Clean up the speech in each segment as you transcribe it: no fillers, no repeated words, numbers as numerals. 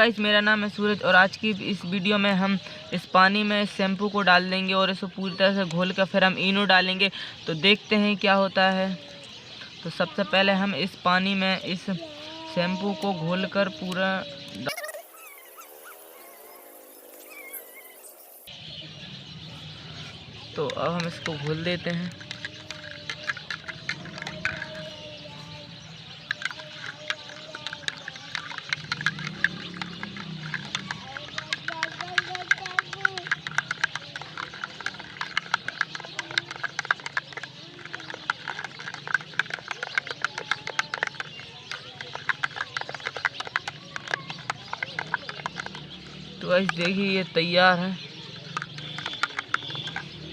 Guys मेरा नाम है सूरज और आज की इस वीडियो में हम इस पानी में शैम्पू को डाल देंगे और इसको पूरी तरह से घोल कर फिर हम इनो डालेंगे। तो देखते हैं क्या होता है। तो सबसे पहले हम इस पानी में इस शैम्पू को घोल कर पूरा तो अब हम इसको घोल देते हैं। तो गाइस देखिए ये तैयार है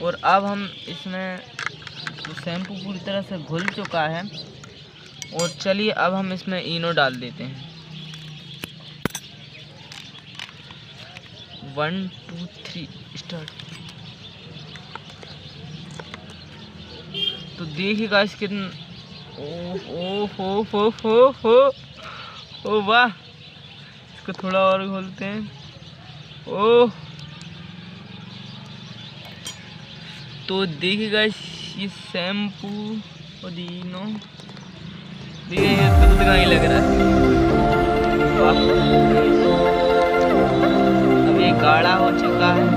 और अब हम इसमें तो शैम्पू पूरी तरह से घुल चुका है और चलिए अब हम इसमें इनो डाल देते हैं। 1 2 3 स्टार्ट। तो देखिए गाइस कितना ओ वाह, इसको थोड़ा और घोलते हैं। ओह तो देखिए गाइस ये शैम्पू और इनो देखिए ये दूध का ही लग रहा है। अब ये गाढ़ा हो चुका है।